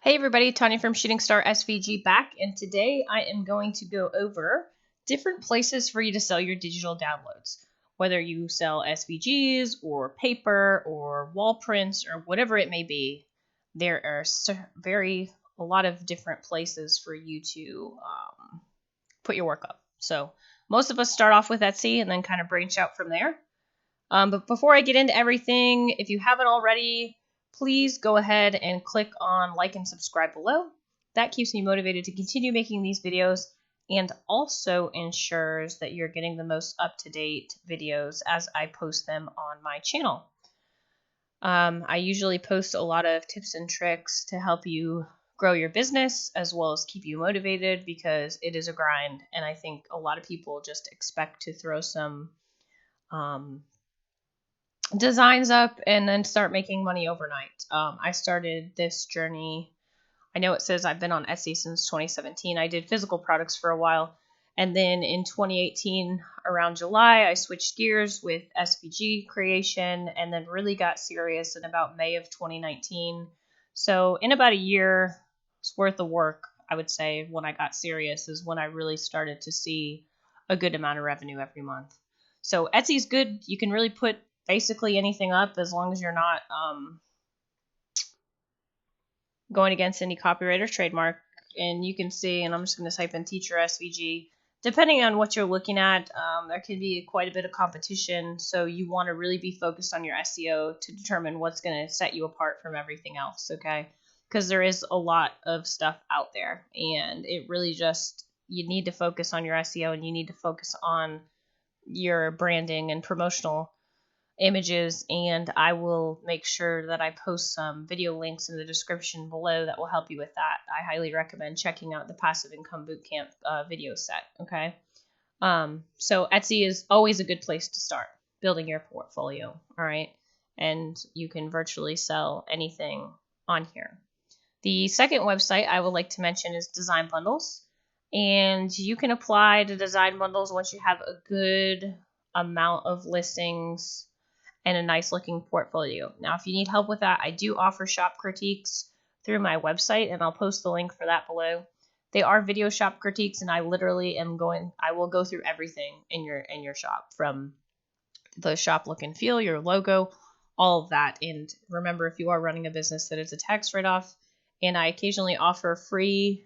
Hey everybody, Tanya from Shooting Star SVG back, and today I am going to go over different places for you to sell your digital downloads. Whether you sell SVGs or paper or wall prints or whatever it may be, there are a lot of different places for you to put your work up. So most of us start off with Etsy and then kind of branch out from there. But before I get into everything, if you haven't already, please go ahead and click on like and subscribe below. That keeps me motivated to continue making these videos and also ensures that you're getting the most up-to-date videos as I post them on my channel. I usually post a lot of tips and tricks to help you grow your business as well as keep you motivated because it is a grind, and I think a lot of people just expect to throw some designs up and then start making money overnight. I started this journey. I know it says I've been on Etsy since 2017. I did physical products for a while. And then in 2018, around July, I switched gears with SVG creation and then really got serious in about May of 2019. So in about a year's worth of work, I would say, when I got serious is when I really started to see a good amount of revenue every month. So Etsy's good. You can really put basically anything up as long as you're not going against any copyright or trademark. And you can see, and I'm just going to type in teacher SVG. Depending on what you're looking at, there can be quite a bit of competition. So you want to really be focused on your SEO to determine what's going to set you apart from everything else, okay? Because there is a lot of stuff out there, and it really just, you need to focus on your SEO and you need to focus on your branding and promotional images, and I will make sure that I post some video links in the description below that will help you with that. I highly recommend checking out the Passive Income Bootcamp video set, okay? So Etsy is always a good place to start building your portfolio, all right? And you can virtually sell anything on here. The second website I would like to mention is Design Bundles, and you can apply to Design Bundles once you have a good amount of listings and a nice looking portfolio. Now, if you need help with that, I do offer shop critiques through my website, and I'll post the link for that below. They are video shop critiques, and I literally I will go through everything in your shop, from the shop look and feel, your logo, all of that. And remember, if you are running a business, that it's a tax write-off, and I occasionally offer free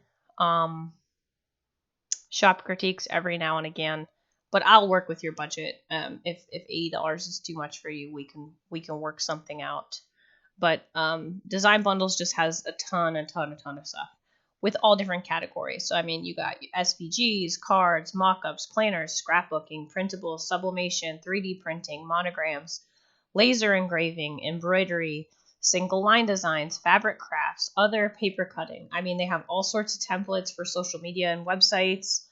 shop critiques every now and again. But I'll work with your budget. If $80 is too much for you, we can work something out. But Design Bundles just has a ton of stuff with all different categories. So I mean, you got SVGs, cards, mock-ups, planners, scrapbooking, printables, sublimation, 3D printing, monograms, laser engraving, embroidery, single line designs, fabric crafts, other paper cutting. I mean, they have all sorts of templates for social media and websites.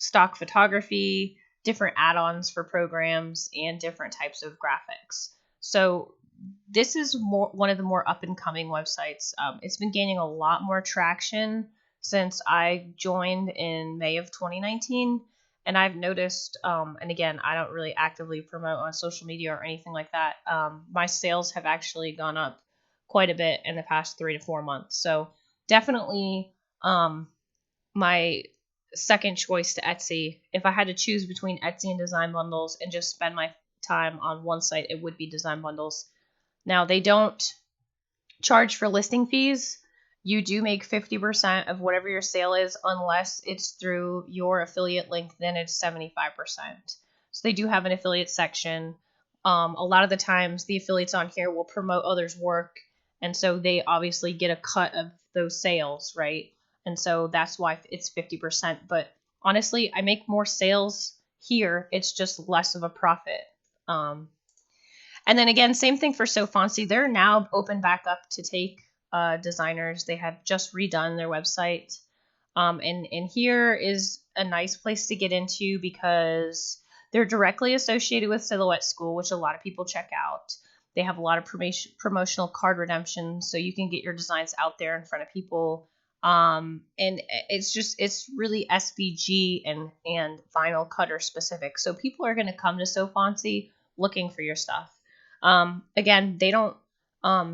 Stock photography, different add-ons for programs, and different types of graphics. So this is one of the more up-and-coming websites. It's been gaining a lot more traction since I joined in May of 2019, and I've noticed, and again, I don't really actively promote on social media or anything like that. My sales have actually gone up quite a bit in the past 3 to 4 months. So definitely my second choice to Etsy. If I had to choose between Etsy and Design Bundles and just spend my time on one site, it would be Design Bundles. Now, they don't charge for listing fees. You do make 50% of whatever your sale is, unless it's through your affiliate link, then it's 75%. So they do have an affiliate section. A lot of the times the affiliates on here will promote others' work, and so they obviously get a cut of those sales, right? And so that's why it's 50%. But honestly, I make more sales here. It's just less of a profit. And then again, same thing for Sofonsi. They're now open back up to take designers. They have just redone their website. And here is a nice place to get into because they're directly associated with Silhouette School, which a lot of people check out. They have a lot of promotional card redemptions, so you can get your designs out there in front of people. And it's really SVG and vinyl cutter specific. So people are going to come to Sofonsi looking for your stuff. Again, they don't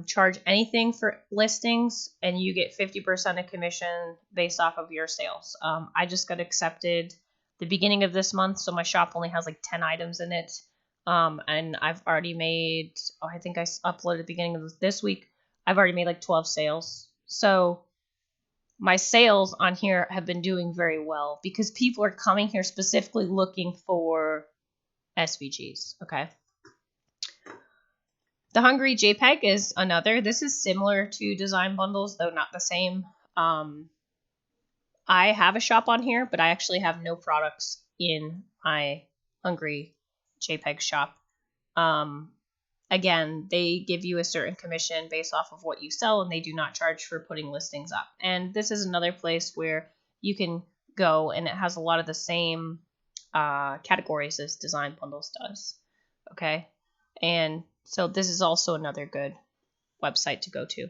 charge anything for listings, and you get 50% of commission based off of your sales. I just got accepted the beginning of this month, so my shop only has like 10 items in it. And I've already made, I think I uploaded the beginning of this week. I've already made like 12 sales. So my sales on here have been doing very well because people are coming here specifically looking for SVGs. Okay. The Hungry JPEG is another. This is similar to design bundles, though not the same. I have a shop on here, but I actually have no products in my Hungry JPEG shop. Again, they give you a certain commission based off of what you sell, and they do not charge for putting listings up. And this is another place where you can go, and it has a lot of the same categories as design bundles does. Okay. And so this is also another good website to go to.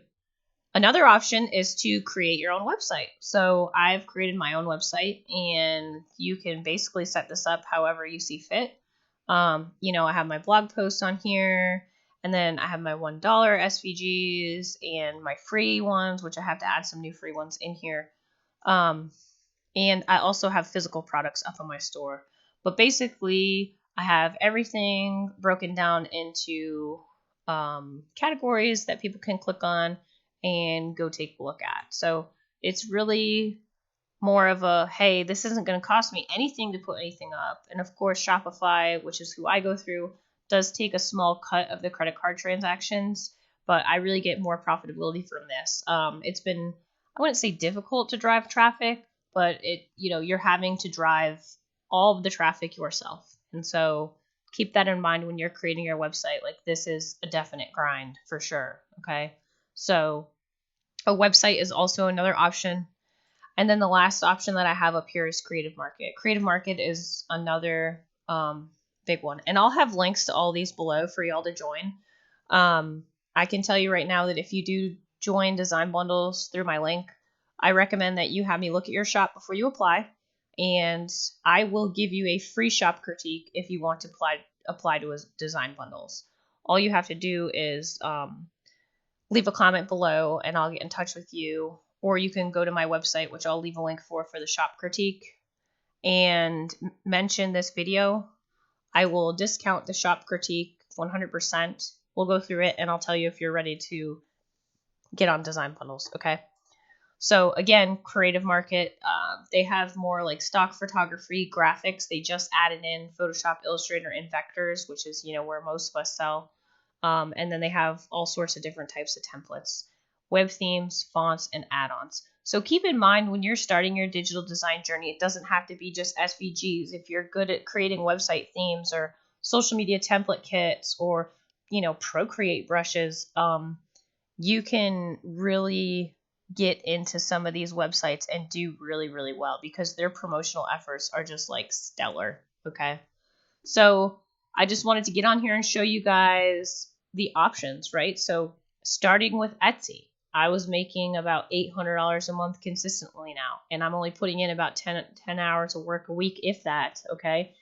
Another option is to create your own website. So I've created my own website, and you can basically set this up however you see fit. I have my blog posts on here, and then I have my $1 SVGs and my free ones, which I have to add some new free ones in here. And I also have physical products up on my store. But basically, I have everything broken down into categories that people can click on and go take a look at. So it's really more of a, hey, this isn't going to cost me anything to put anything up. And of course, Shopify, which is who I go through, does take a small cut of the credit card transactions, but I really get more profitability from this. It's been, I wouldn't say difficult to drive traffic, but you're having to drive all of the traffic yourself. And so keep that in mind when you're creating your website. Like, this is a definite grind for sure. Okay. So a website is also another option. And then the last option that I have up here is Creative Market. Creative Market is another big one. And I'll have links to all these below for y'all to join. I can tell you right now that if you do join Design Bundles through my link, I recommend that you have me look at your shop before you apply. And I will give you a free shop critique if you want to apply to Design Bundles. All you have to do is leave a comment below, and I'll get in touch with you. Or you can go to my website, which I'll leave a link for the shop critique, and mention this video. I will discount the shop critique 100%. We'll go through it, and I'll tell you if you're ready to get on Design Bundles. Okay. So again, Creative Market, they have more like stock photography, graphics. They just added in Photoshop, Illustrator, and Vectors, which is, where most of us sell. And then they have all sorts of different types of templates, web themes, fonts, and add-ons. So keep in mind when you're starting your digital design journey, it doesn't have to be just SVGs. If you're good at creating website themes or social media template kits or, Procreate brushes, you can really get into some of these websites and do really, really well because their promotional efforts are just like stellar. Okay. So I just wanted to get on here and show you guys the options, right? So starting with Etsy, I was making about $800 a month consistently now, and I'm only putting in about 10 hours of work a week, if that. Okay.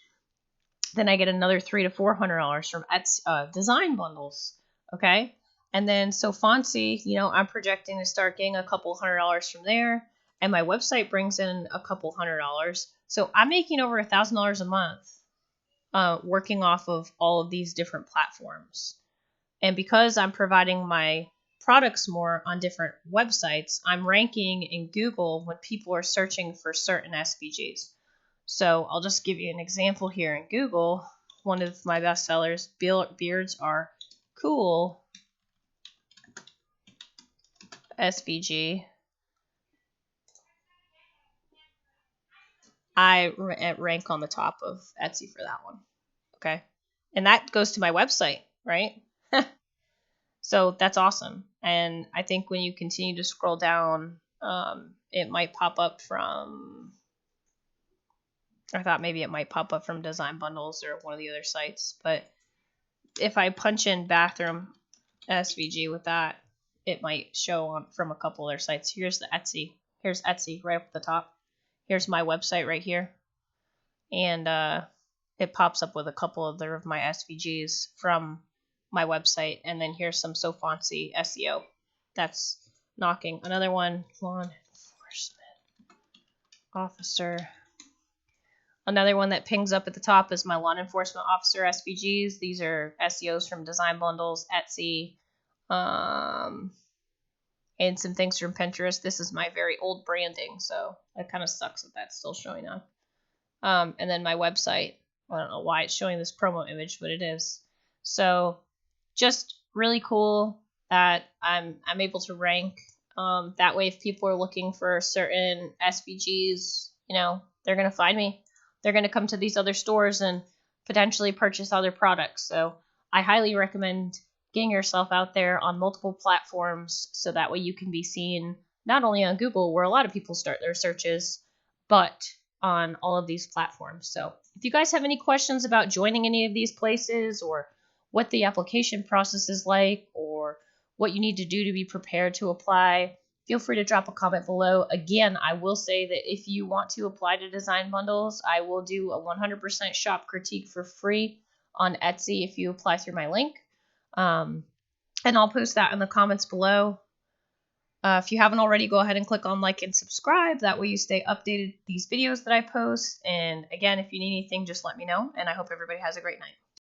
Then I get another $300 to $400 from Etsy, Design Bundles. Okay. And then Sofonsi, I'm projecting to start getting a couple $100 from there. And my website brings in a couple $100. So I'm making over $1,000 a month working off of all of these different platforms. And because I'm providing my products more on different websites, I'm ranking in Google when people are searching for certain SVGs. So I'll just give you an example here in Google. One of my best sellers, Beards Are Cool SVG. I rank on the top of Etsy for that one. Okay. And that goes to my website, right? So that's awesome. And I think when you continue to scroll down, it might pop up from, I thought maybe it might pop up from Design Bundles or one of the other sites. But if I punch in bathroom SVG with that, it might show on from a couple other sites. Here's the Etsy. Here's Etsy right up at the top. Here's my website right here. And it pops up with a couple of my SVGs from my website. And then here's some Sofonsi SEO that's knocking. Another one, law enforcement officer. Another one that pings up at the top is my law enforcement officer SVGs. These are SEOs from Design Bundles, Etsy, and some things from Pinterest. This is my very old branding, so it kind of sucks that that's still showing up. And then my website. I don't know why it's showing this promo image, but it is. So just really cool that I'm able to rank. That way, if people are looking for certain SVGs, they're going to find me. They're going to come to these other stores and potentially purchase other products. So I highly recommend getting yourself out there on multiple platforms so that way you can be seen not only on Google, where a lot of people start their searches, but on all of these platforms. So if you guys have any questions about joining any of these places, or what the application process is like, or what you need to do to be prepared to apply, feel free to drop a comment below. Again, I will say that if you want to apply to Design Bundles, I will do a 100% shop critique for free on Etsy if you apply through my link. And I'll post that in the comments below. If you haven't already, go ahead and click on like and subscribe. That way you stay updated with these videos that I post. And again, if you need anything, just let me know. And I hope everybody has a great night.